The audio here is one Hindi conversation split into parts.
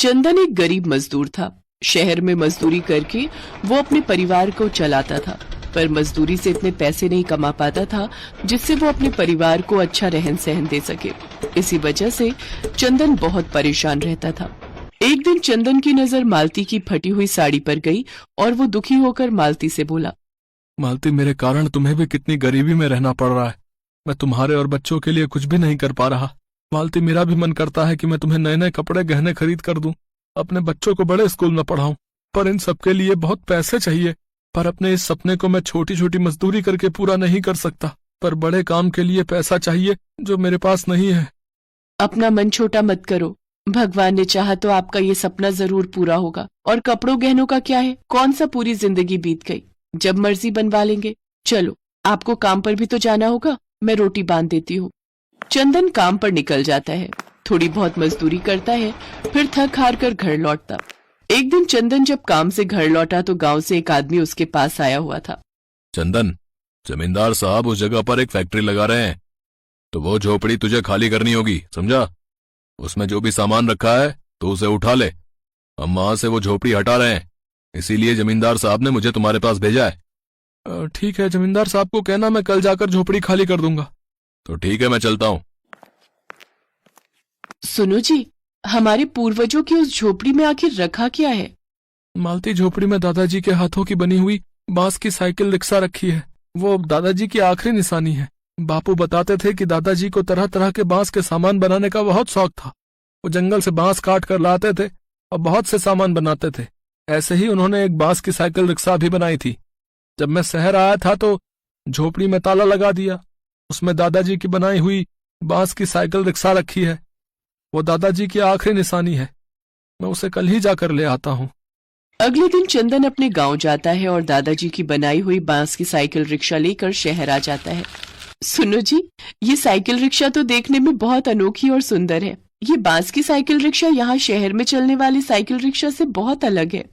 चंदन एक गरीब मजदूर था। शहर में मजदूरी करके वो अपने परिवार को चलाता था, पर मजदूरी से इतने पैसे नहीं कमा पाता था जिससे वो अपने परिवार को अच्छा रहन सहन दे सके। इसी वजह से चंदन बहुत परेशान रहता था। एक दिन चंदन की नजर मालती की फटी हुई साड़ी पर गई और वो दुखी होकर मालती से बोला, मालती, मेरे कारण तुम्हें भी कितनी गरीबी में रहना पड़ रहा है। मैं तुम्हारे और बच्चों के लिए कुछ भी नहीं कर पा रहा। मालती, मेरा भी मन करता है कि मैं तुम्हें नए नए कपड़े गहने खरीद कर दूं, अपने बच्चों को बड़े स्कूल में पढ़ाऊं, पर इन सब के लिए बहुत पैसे चाहिए। पर अपने इस सपने को मैं छोटी छोटी मजदूरी करके पूरा नहीं कर सकता, पर बड़े काम के लिए पैसा चाहिए जो मेरे पास नहीं है। अपना मन छोटा मत करो, भगवान ने चाहा तो आपका ये सपना जरूर पूरा होगा। और कपड़ों गहनों का क्या है, कौन सा पूरी जिंदगी बीत गई, जब मर्जी बनवा लेंगे। चलो, आपको काम पर भी तो जाना होगा, मैं रोटी बांध देती हूँ। चंदन काम पर निकल जाता है, थोड़ी बहुत मजदूरी करता है, फिर थक हार कर घर लौटता। एक दिन चंदन जब काम से घर लौटा तो गांव से एक आदमी उसके पास आया हुआ था। चंदन, जमींदार साहब उस जगह पर एक फैक्ट्री लगा रहे हैं, तो वो झोपड़ी तुझे खाली करनी होगी, समझा? उसमें जो भी सामान रखा है तो उसे उठा ले। हम वहां से वो झोपड़ी हटा रहे हैं, इसीलिए जमींदार साहब ने मुझे तुम्हारे पास भेजा है। ठीक है, जमींदार साहब को कहना मैं कल जाकर झोपड़ी खाली कर दूंगा। तो ठीक है, मैं चलता हूँ। सुनो जी, हमारे पूर्वजों की उस झोपड़ी में आखिर रखा क्या है? मालती, झोपड़ी में दादाजी के हाथों की बनी हुई बांस की साइकिल रिक्शा रखी है। वो दादाजी की आखिरी निशानी है। बापू बताते थे कि दादाजी को तरह तरह के बांस के सामान बनाने का बहुत शौक था। वो जंगल से बांस काट कर लाते थे और बहुत से सामान बनाते थे। ऐसे ही उन्होंने एक बांस की साइकिल रिक्शा भी बनाई थी। जब मैं शहर आया था तो झोपड़ी में ताला लगा दिया। उसमें दादाजी की बनाई हुई बांस की साइकिल रिक्शा रखी है। वो दादाजी की आखिरी निशानी है। मैं उसे कल ही जाकर ले आता हूँ। अगले दिन चंदन अपने गांव जाता है और दादाजी की बनाई हुई बांस की साइकिल रिक्शा लेकर शहर आ जाता है। सुनो जी, ये साइकिल रिक्शा तो देखने में बहुत अनोखी और सुंदर है। ये बांस की साइकिल रिक्शा यहाँ शहर में चलने वाली साइकिल रिक्शा से बहुत अलग है।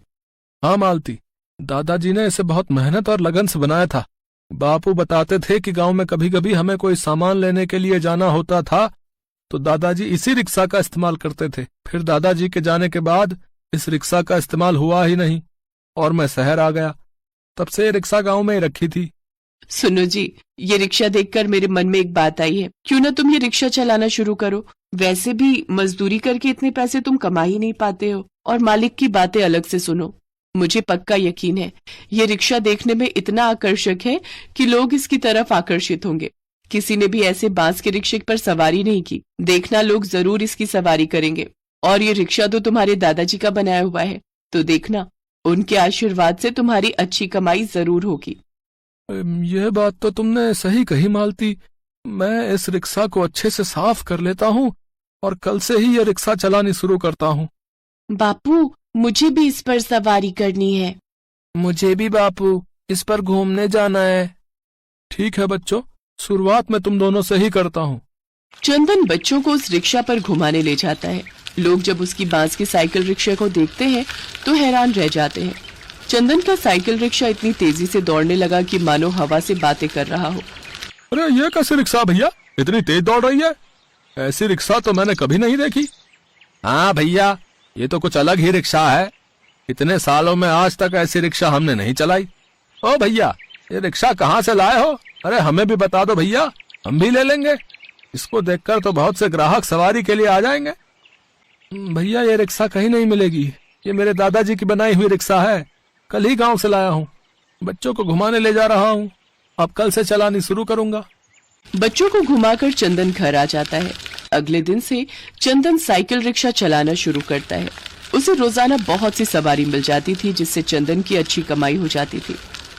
हाँ मालती, दादाजी ने इसे बहुत मेहनत और लगन से बनाया था। बापू बताते थे कि गांव में कभी कभी हमें कोई सामान लेने के लिए जाना होता था तो दादाजी इसी रिक्शा का इस्तेमाल करते थे। फिर दादाजी के जाने के बाद इस रिक्शा का इस्तेमाल हुआ ही नहीं और मैं शहर आ गया। तब से ये रिक्शा गांव में ही रखी थी। सुनो जी, ये रिक्शा देखकर मेरे मन में एक बात आई है। क्यों ना तुम ये रिक्शा चलाना शुरू करो। वैसे भी मजदूरी करके इतने पैसे तुम कमा ही नहीं पाते हो, और मालिक की बातें अलग से सुनो। मुझे पक्का यकीन है ये रिक्शा देखने में इतना आकर्षक है कि लोग इसकी तरफ आकर्षित होंगे। किसी ने भी ऐसे बांस के रिक्शे पर सवारी नहीं की। देखना, लोग जरूर इसकी सवारी करेंगे। और ये रिक्शा तो तुम्हारे दादाजी का बनाया हुआ है, तो देखना, उनके आशीर्वाद से तुम्हारी अच्छी कमाई जरूर होगी। यह बात तो तुमने सही कही मालती। मैं इस रिक्शा को अच्छे से साफ कर लेता हूँ और कल से ही यह रिक्शा चलानी शुरू करता हूँ। बापू, मुझे भी इस पर सवारी करनी है। मुझे भी बापू, इस पर घूमने जाना है। ठीक है बच्चों, शुरुआत में तुम दोनों से ही करता हूँ। चंदन बच्चों को उस रिक्शा पर घुमाने ले जाता है। लोग जब उसकी बांस की साइकिल रिक्शा को देखते हैं तो हैरान रह जाते हैं। चंदन का साइकिल रिक्शा इतनी तेजी से दौड़ने लगा कि मानो हवा से बातें कर रहा हो। अरे ये कैसी रिक्शा भैया, इतनी तेज दौड़ रही है? ऐसी रिक्शा तो मैंने कभी नहीं देखी। हाँ भैया, ये तो कुछ अलग ही रिक्शा है। इतने सालों में आज तक ऐसी रिक्शा हमने नहीं चलाई। ओ भैया, ये रिक्शा कहाँ से लाए हो? अरे हमें भी बता दो भैया, हम भी ले लेंगे। इसको देखकर तो बहुत से ग्राहक सवारी के लिए आ जाएंगे। भैया, ये रिक्शा कहीं नहीं मिलेगी। ये मेरे दादाजी की बनाई हुई रिक्शा है। कल ही गांव से लाया हूँ। बच्चों को घुमाने ले जा रहा हूँ। अब कल से चलानी शुरू करूंगा। बच्चों को घुमाकर चंदन घर आ जाता है। अगले दिन से चंदन साइकिल रिक्शा चलाना शुरू करता है। उसे रोजाना बहुत सी सवारी मिल जाती थी, जिससे चंदन की अच्छी कमाई हो जाती थी।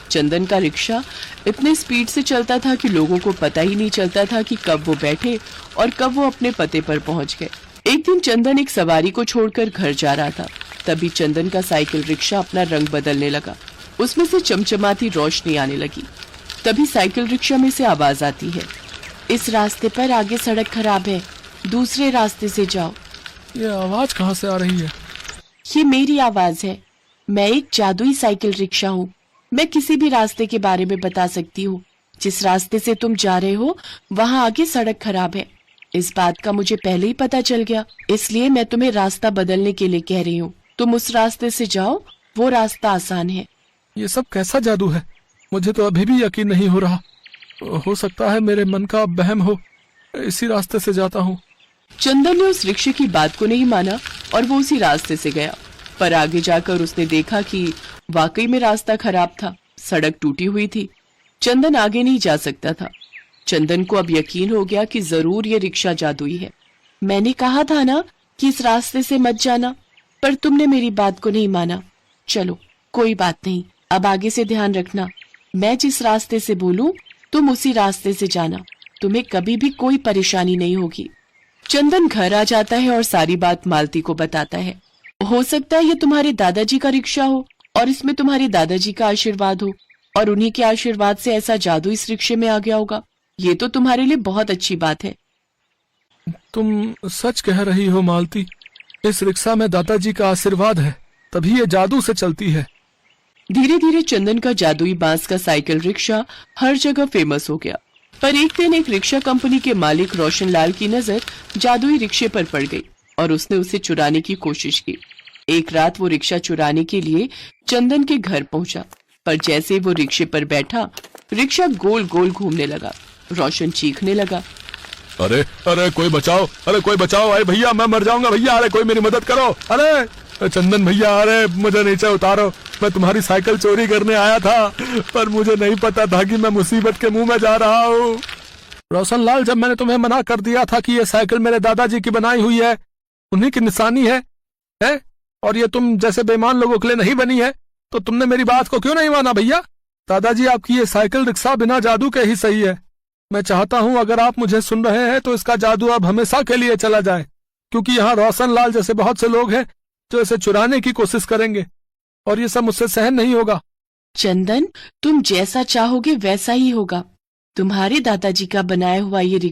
चंदन का रिक्शा इतने स्पीड से चलता था कि लोगों को पता ही नहीं चलता था कि कब वो बैठे और कब वो अपने पते पर पहुंच गए। एक दिन चंदन एक सवारी को छोड़कर घर जा रहा था। तभी चंदन का साइकिल रिक्शा अपना रंग बदलने लगा। उसमें से चमचमाती रोशनी आने लगी। तभी साइकिल रिक्शा में से आवाज आती है, इस रास्ते पर आगे सड़क खराब है, दूसरे रास्ते से जाओ। ये आवाज कहाँ से आ रही है? ये मेरी आवाज है। मैं एक जादुई साइकिल रिक्शा हूँ। मैं किसी भी रास्ते के बारे में बता सकती हूँ। जिस रास्ते से तुम जा रहे हो वहाँ आगे सड़क खराब है। इस बात का मुझे पहले ही पता चल गया, इसलिए मैं तुम्हें रास्ता बदलने के लिए कह रही हूँ। तुम उस रास्ते से जाओ, वो रास्ता आसान है। ये सब कैसा जादू है? मुझे तो अभी भी यकीन नहीं हो रहा। हो सकता है मेरे मन का वहम हो। इसी रास्ते से जाता हूँ। चंदन ने उस रिक्शे की बात को नहीं माना और वो उसी रास्ते से गया। पर आगे जाकर उसने देखा कि वाकई में रास्ता खराब था, सड़क टूटी हुई थी। चंदन आगे नहीं जा सकता था। चंदन को अब यकीन हो गया कि जरूर ये रिक्शा जादुई है। मैंने कहा था ना कि इस रास्ते से मत जाना, पर तुमने मेरी बात को नहीं माना। चलो कोई बात नहीं, अब आगे से ध्यान रखना। मैं जिस रास्ते से बोलूं तुम उसी रास्ते से जाना, तुम्हें कभी भी कोई परेशानी नहीं होगी। चंदन घर आ जाता है और सारी बात मालती को बताता है। हो सकता है ये तुम्हारे दादाजी का रिक्शा हो और इसमें तुम्हारे दादाजी का आशीर्वाद हो, और उन्हीं के आशीर्वाद से ऐसा जादू इस रिक्शे में आ गया होगा। ये तो तुम्हारे लिए बहुत अच्छी बात है। तुम सच कह रही हो मालती। इस रिक्शा में दादाजी का आशीर्वाद है, तभी ये जादू से चलती है। धीरे धीरे चंदन का जादुई बांस का साइकिल रिक्शा हर जगह फेमस हो गया। पर एक दिन एक रिक्शा कंपनी के मालिक रोशन लाल की नजर जादुई रिक्शे पर पड़ गई और उसने उसे चुराने की कोशिश की। एक रात वो रिक्शा चुराने के लिए चंदन के घर पहुंचा, पर जैसे वो रिक्शे पर बैठा, रिक्शा गोल गोल घूमने लगा। रोशन चीखने लगा, अरे अरे कोई बचाओ, अरे कोई बचाओ, अरे भैया मैं मर जाऊंगा भैया, अरे कोई मेरी मदद करो। अरे चंदन भैया, अरे मुझे नीचे उतारो, मैं तुम्हारी साइकिल चोरी करने आया था, पर मुझे नहीं पता था कि मैं मुसीबत के मुंह में जा रहा हूँ। रोशन लाल, जब मैंने तुम्हें मना कर दिया था कि ये साइकिल मेरे दादाजी की बनाई हुई है, उन्हीं की निशानी है, और ये तुम जैसे बेईमान लोगों के लिए नहीं बनी है, तो तुमने मेरी बात को क्यों नहीं माना भैया? दादाजी, आपकी ये साइकिल रिक्शा बिना जादू के ही सही है। मैं चाहता हूं अगर आप मुझे सुन रहे हैं तो इसका जादू अब हमेशा के लिए चला जाए, क्योंकि यहाँ रोशन लाल जैसे बहुत से लोग हैं जो इसे चुराने की कोशिश करेंगे, और ये सब मुझसे सहन नहीं होगा। चंदन, तुम जैसा चाहोगे वैसा ही होगा। तुम्हारे दादाजी का बनाया हुआ ये